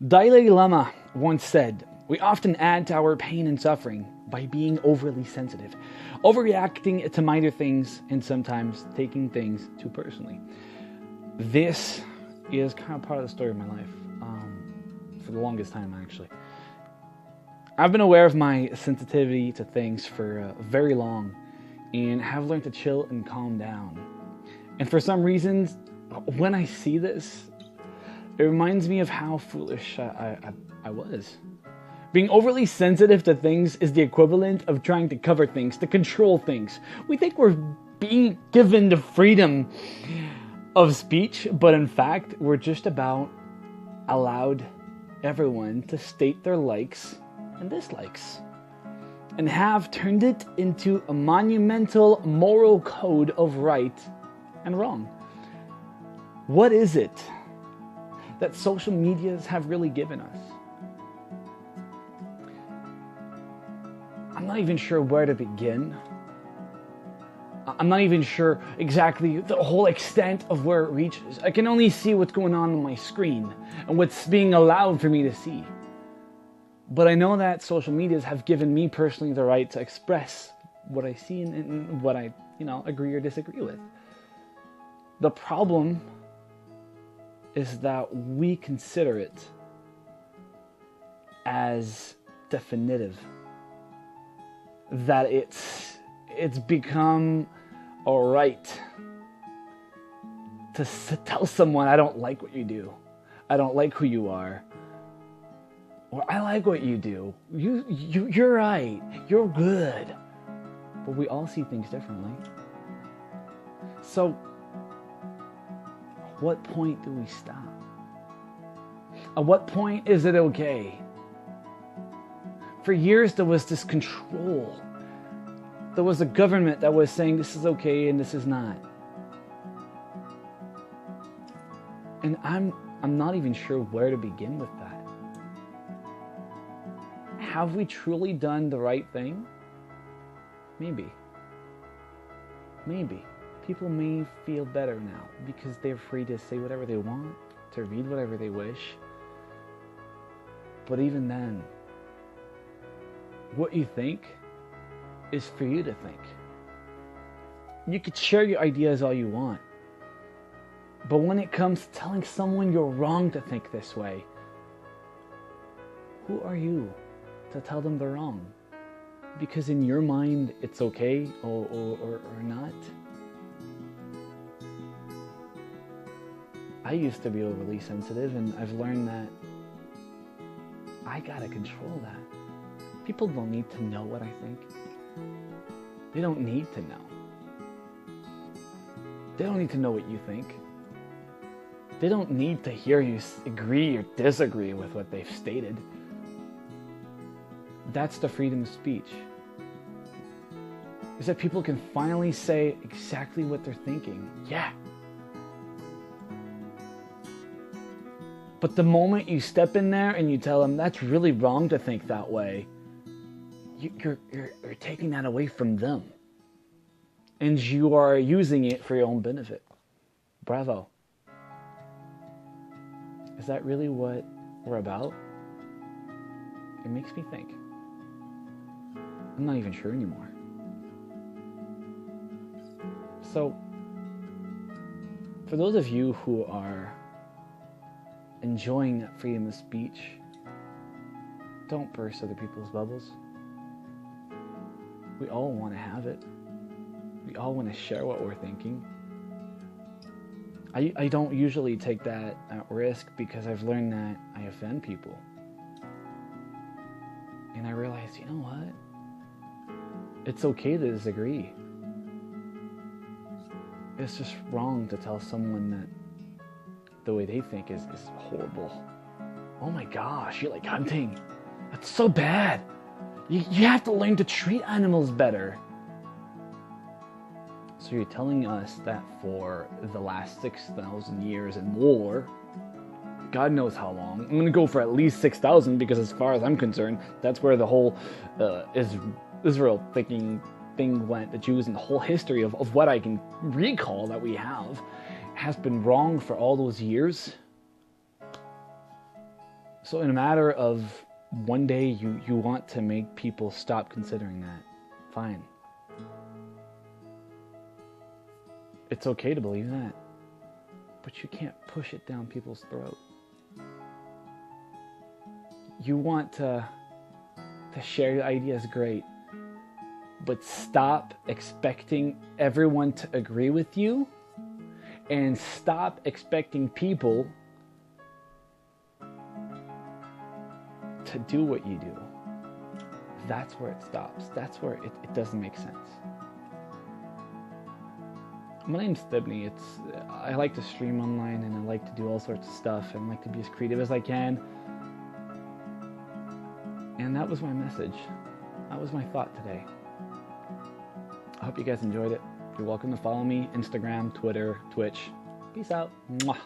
Dalai Lama once said, "We often add to our pain and suffering by being overly sensitive, overreacting to minor things, and sometimes taking things too personally." This is kind of part of the story of my life, for the longest time, actually. I've been aware of my sensitivity to things for very long, and have learned to chill and calm down. And for some reasons, when I see this, it reminds me of how foolish I was. Being overly sensitive to things is the equivalent of trying to cover things, to control things. We think we're being given the freedom of speech, but in fact, we're just about allowed everyone to state their likes and dislikes, and have turned it into a monumental moral code of right and wrong. What is it that social medias have really given us? I'm not even sure where to begin. I'm not even sure exactly the whole extent of where it reaches. I can only see what's going on my screen and what's being allowed for me to see. But I know that social medias have given me personally the right to express what I see and what I, agree or disagree with. The problem is that we consider it as definitive. That it's become a right to tell someone, "I don't like what you do. I don't like who you are." Or, "I like what you do. You're right. You're good." But we all see things differently. So, at what point do we stop? At what point is it okay? For years, there was this control. There was a government that was saying this is okay and this is not. And I'm not even sure where to begin with that. Have we truly done the right thing? Maybe. Maybe. People may feel better now because they're free to say whatever they want, to read whatever they wish. But even then, what you think is for you to think. You could share your ideas all you want. But when it comes to telling someone you're wrong to think this way, who are you to tell them they're wrong? Because in your mind, it's okay or not. I used to be overly sensitive, and I've learned that I gotta control that. People don't need to know what I think. They don't need to know. They don't need to know what you think. They don't need to hear you agree or disagree with what they've stated. That's the freedom of speech. Is that people can finally say exactly what they're thinking. Yeah. But the moment you step in there and you tell them that's really wrong to think that way, you're taking that away from them. And you are using it for your own benefit. Bravo. Is that really what we're about? It makes me think. I'm not even sure anymore. So, for those of you who are enjoying that freedom of speech, don't burst other people's bubbles. We all want to have it. We all want to share what we're thinking. I don't usually take that at risk because I've learned that I offend people. And I realize, you know what? It's okay to disagree. It's just wrong to tell someone that the way they think is horrible. Oh my gosh, you like hunting? That's so bad. You have to learn to treat animals better. So you're telling us that for the last 6,000 years and more, God knows how long, I'm going to go for at least 6,000 because as far as I'm concerned, that's where the whole Israel thing went, the Jews, and the whole history of what I can recall that we have has been wrong for all those years. So in a matter of one day, you want to make people stop considering that. Fine. It's okay to believe that. But you can't push it down people's throat. You want to share your ideas, great. But stop expecting everyone to agree with you, and stop expecting people to do what you do. That's where it stops. That's where it doesn't make sense. My name's Stibney. I like to stream online, and I like to do all sorts of stuff, and I like to be as creative as I can. And that was my message. That was my thought today. I hope you guys enjoyed it. You're welcome to follow me, Instagram, Twitter, Twitch. Peace out. Mwah.